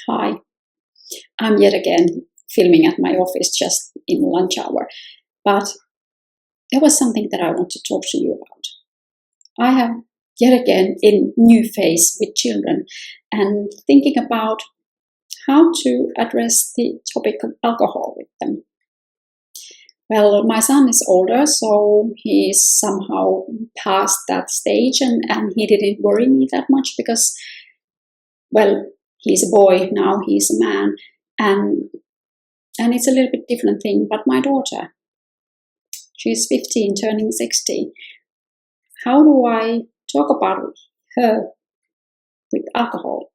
Hi, I'm yet again filming at my office just in lunch hour, but there was something that I want to talk to you about. I have yet again in new phase with children and thinking about how to address the topic of alcohol with them. Well, my son is older, so he's somehow past that stage and he didn't worry me that much because, well, he's a boy now, he's a man, and it's a little bit different thing. But my daughter, she's 15, turning 16. How do I talk about her with alcohol?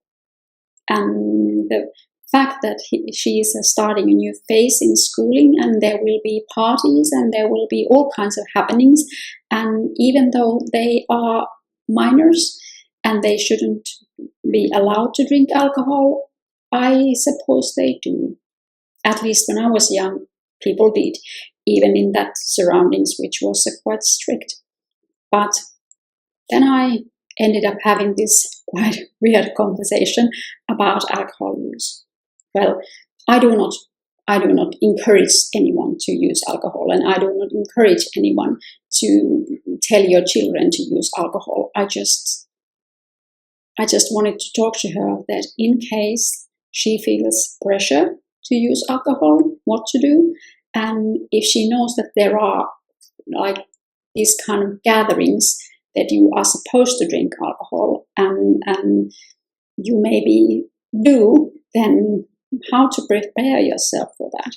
And the fact that she is starting a new phase in schooling, and there will be parties and there will be all kinds of happenings. And even though they are minors and they shouldn't be allowed to drink alcohol, I suppose they do. At least when I was young, people did, even in that surroundings, which was quite strict. But then I ended up having this quite weird conversation about alcohol use. Well, I do not encourage anyone to use alcohol, and I do not encourage anyone to tell your children to use alcohol. I just wanted to talk to her that in case she feels pressure to use alcohol, what to do, and if she knows that there are like these kind of gatherings that you are supposed to drink alcohol and you maybe do, then how to prepare yourself for that.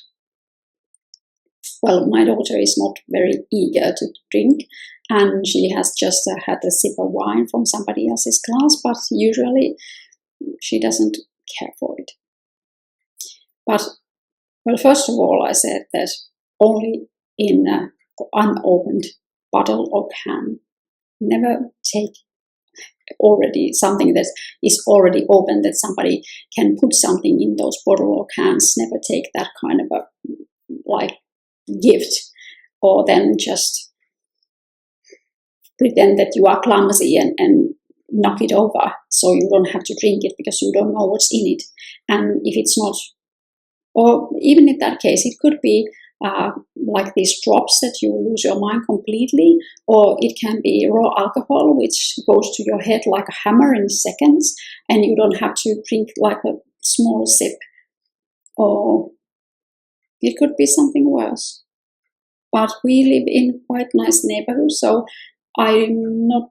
Well, my daughter is not very eager to drink, and she has just had a sip of wine from somebody else's glass, but usually she doesn't care for it. But, well, first of all, I said that only in an unopened bottle or can. Never take already something that is already open, that somebody can put something in those bottle or cans. Never take that kind of a gift, or then just pretend that you are clumsy and knock it over so you don't have to drink it because you don't know what's in it. And if it's not, or even in that case, it could be like these drops that you lose your mind completely, or it can be raw alcohol which goes to your head like a hammer in seconds and you don't have to drink like a small sip. Or it could be something worse. But we live in quite nice neighborhood, so I'm not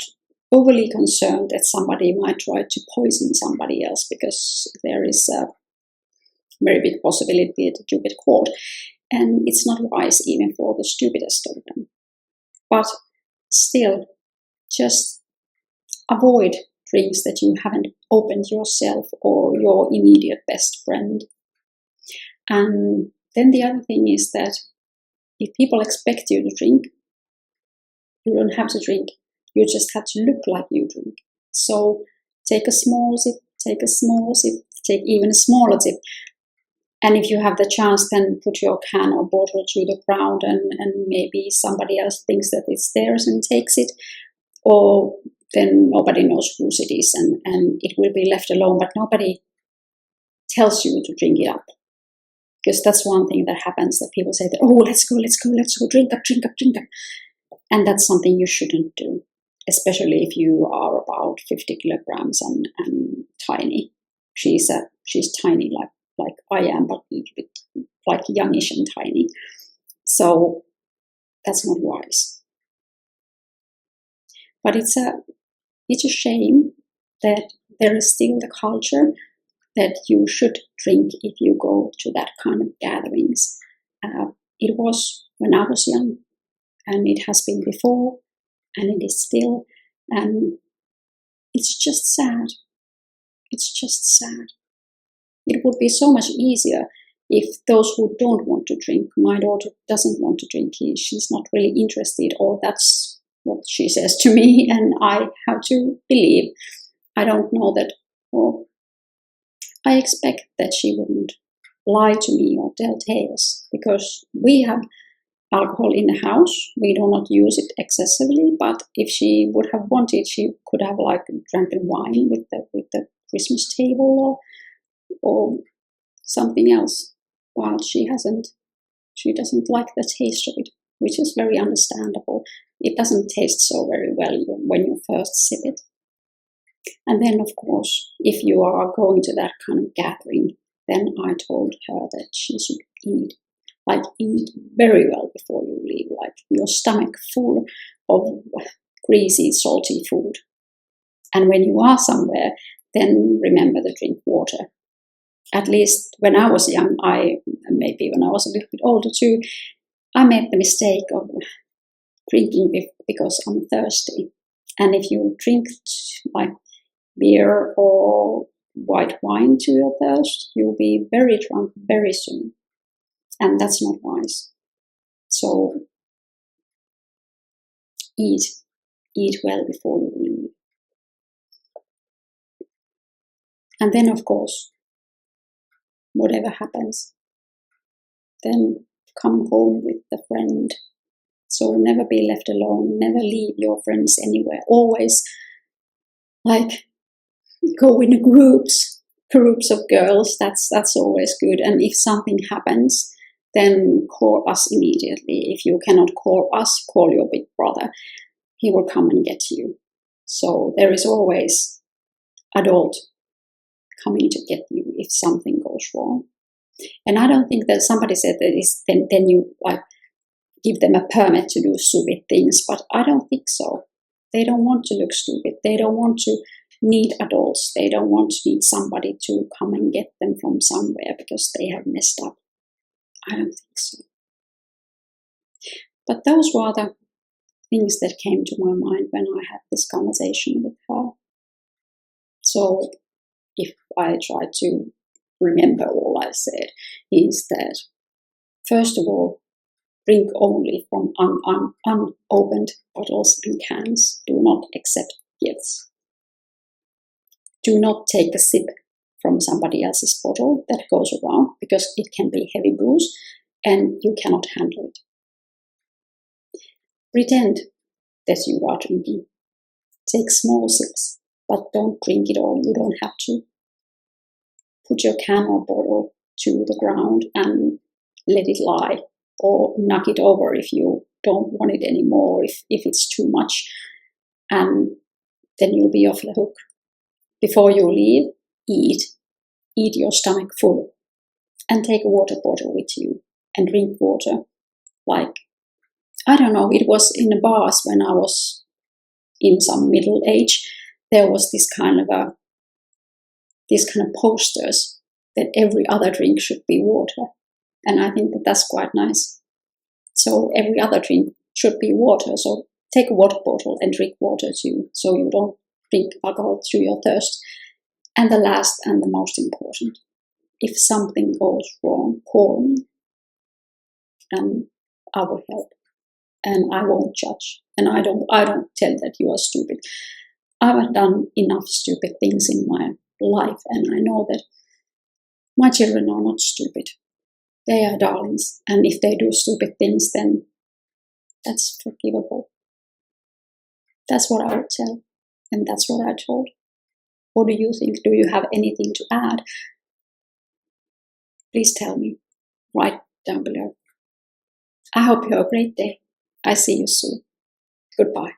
overly concerned that somebody might try to poison somebody else, because there is a very big possibility that you get caught. And it's not wise even for the stupidest of them. But still, just avoid drinks that you haven't opened yourself or your immediate best friend. And then the other thing is that if people expect you to drink, you don't have to drink. You just have to look like you drink. So take a small sip, take even a smaller sip. And if you have the chance, then put your can or bottle to the ground, and maybe somebody else thinks that it's theirs and takes it. Or then nobody knows whose it is, and it will be left alone, but nobody tells you to drink it up. Because that's one thing that happens, that people say that, oh, let's go, drink up. And that's something you shouldn't do, especially if you are about 50 kilograms and tiny. She's tiny like I am, but a little bit like youngish and tiny. So that's not wise. But it's a shame that there is still the culture that you should drink if you go to that kind of gatherings. It was when I was young, and it has been before, and it is still, and it's just sad. It's just sad. It would be so much easier if those who don't want to drink, my daughter doesn't want to drink, she's not really interested, or that's what she says to me, and I have to believe. I don't know that, or I expect that she wouldn't lie to me or tell tales, because we have alcohol in the house. We do not use it excessively, but if she would have wanted, she could have like drank wine with the Christmas table, or or something else, while she doesn't like the taste of it, which is very understandable. It doesn't taste so very well when you first sip it. And then, of course, if you are going to that kind of gathering, then I told her that she should eat very well before you leave, like your stomach full of greasy, salty food. And when you are somewhere, then remember to drink water. At least when I was young, maybe when I was a little bit older too, I made the mistake of drinking because I'm thirsty. And if you drink like beer or white wine to your thirst, you'll be very drunk very soon. And that's not wise. So eat well before you leave. And then, of course, whatever happens, then come home with a friend. So never be left alone, never leave your friends anywhere. Always go in groups of girls. That's always good. And if something happens, then call us immediately. If you cannot call us, call your big brother. He will come and get you. So there is always adult coming to get you if something goes wrong. And I don't think that somebody said that then you give them a permit to do stupid things, but I don't think so. They don't want to look stupid. They don't want to need adults. They don't want to need somebody to come and get them from somewhere because they have messed up. I don't think so. But those were the things that came to my mind when I had this conversation with her. So if I try to remember all I said, is that first of all, drink only from unopened bottles and cans. Do not accept gifts. Do not take a sip from somebody else's bottle that goes around because it can be heavy booze and you cannot handle it. Pretend that you are drinking. Take small sips, but don't drink it all. You don't have to. Put your can or bottle to the ground and let it lie, or knock it over if you don't want it anymore, if it's too much, and then you'll be off the hook. Before you leave, eat your stomach full, and take a water bottle with you and drink water. I don't know, it was in the bars when I was in some middle age, there was this kind of posters that every other drink should be water. And I think that that's quite nice. So every other drink should be water. So take a water bottle and drink water too, so you don't drink alcohol through your thirst. And the last and the most important, if something goes wrong, call me and I will help. And I won't judge. And I don't tell that you are stupid. I've done enough stupid things in my life, and I know that my children are not stupid. They are darlings, and if they do stupid things, then that's forgivable. That's what I would tell, and that's what I told. What do you think? Do you have anything to add? Please tell me. Write down below. I hope you have a great day. I see you soon. Goodbye.